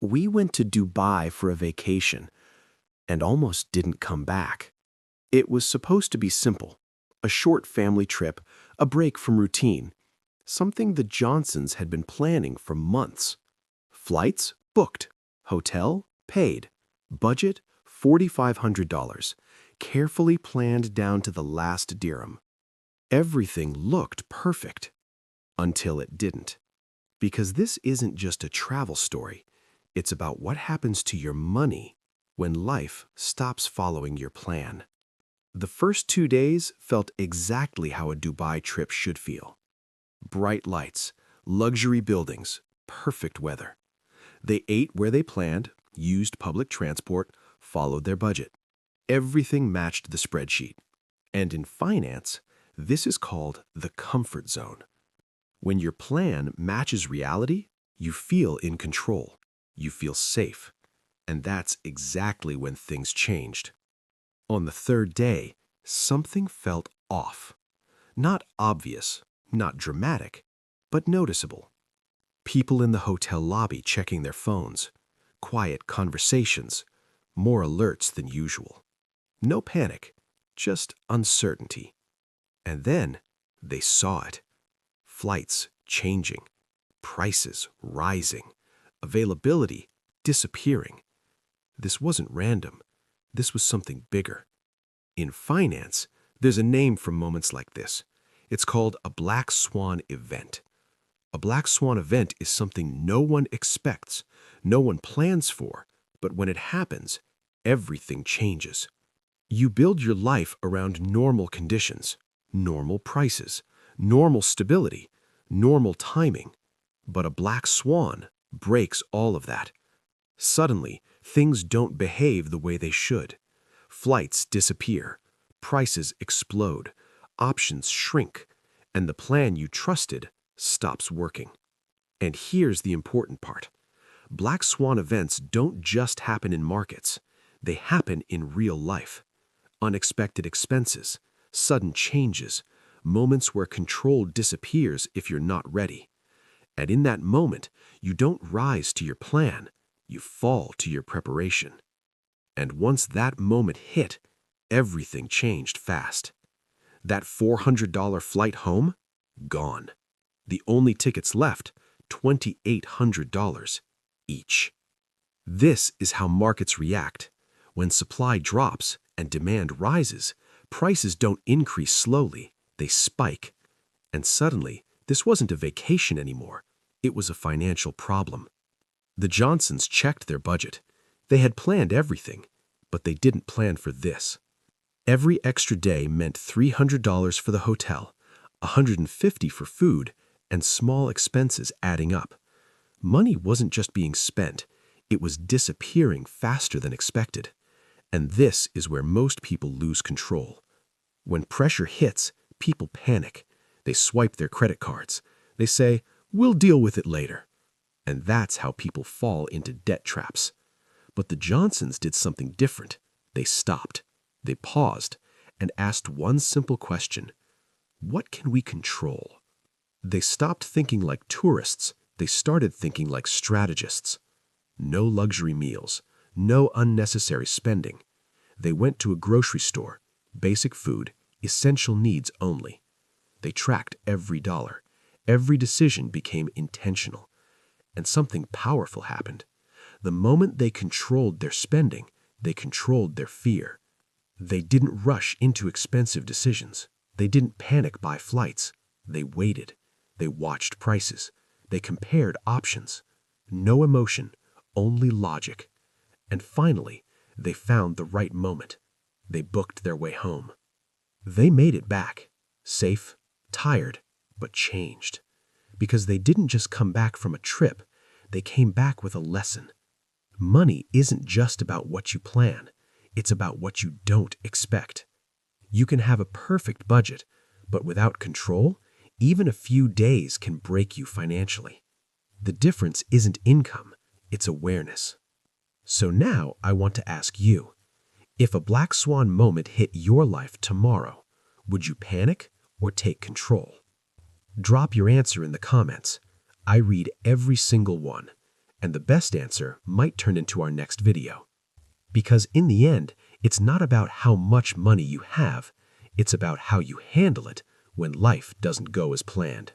We went to Dubai for a vacation and almost didn't come back. It was supposed to be simple, a short family trip, a break from routine, something the Johnsons had been planning for months. Flights booked, hotel paid, budget $4,500, carefully planned down to the last dirham. Everything looked perfect until it didn't. Because this isn't just a travel story, it's about what happens to your money when life stops following your plan. The first 2 days felt exactly how a Dubai trip should feel. Bright lights, luxury buildings, perfect weather. They ate where they planned, used public transport, followed their budget. Everything matched the spreadsheet. And in finance, this is called the comfort zone. When your plan matches reality, you feel in control. You feel safe. And that's exactly when things changed. On the third day, something felt off. Not obvious, not dramatic, but noticeable. People in the hotel lobby checking their phones, quiet conversations, more alerts than usual. No panic, just uncertainty. And then they saw it. Flights changing, prices rising, availability disappearing. This wasn't random. This was something bigger. In finance, there's a name for moments like this. It's called a black swan event. A black swan event is something no one expects, no one plans for, but when it happens, everything changes. You build your life around normal conditions, normal prices, normal stability, normal timing. But a black swan breaks all of that. Suddenly, things don't behave the way they should. Flights disappear, prices explode, options shrink, and the plan you trusted stops working. And here's the important part. Black swan events don't just happen in markets. They happen in real life. Unexpected expenses, sudden changes, moments where control disappears if you're not ready. And in that moment, you don't rise to your plan, you fall to your preparation. And once that moment hit, everything changed fast. That $400 flight home? Gone. The only tickets left, $2,800 each. This is how markets react. When supply drops and demand rises, prices don't increase slowly, they spike. And suddenly, this wasn't a vacation anymore. It was a financial problem. The Johnsons checked their budget. They had planned everything, but they didn't plan for this. Every extra day meant $300 for the hotel, $150 for food, and small expenses adding up. Money wasn't just being spent, it was disappearing faster than expected. And this is where most people lose control. When pressure hits, people panic. They swipe their credit cards. They say, "We'll deal with it later." And that's how people fall into debt traps. But the Johnsons did something different. They stopped. They paused and asked one simple question. What can we control? They stopped thinking like tourists. They started thinking like strategists. No luxury meals, no unnecessary spending. They went to a grocery store, basic food, essential needs only. They tracked every dollar. Every decision became intentional. And something powerful happened. The moment they controlled their spending, they controlled their fear. They didn't rush into expensive decisions. They didn't panic buy flights. They waited. They watched prices. They compared options. No emotion, only logic. And finally, they found the right moment. They booked their way home. They made it back, safe, tired, but changed. Because they didn't just come back from a trip, they came back with a lesson. Money isn't just about what you plan, it's about what you don't expect. You can have a perfect budget, but without control, even a few days can break you financially. The difference isn't income, it's awareness. So now I want to ask you, if a black swan moment hit your life tomorrow, would you panic or take control? Drop your answer in the comments. I read every single one. And the best answer might turn into our next video. Because in the end, it's not about how much money you have, it's about how you handle it when life doesn't go as planned.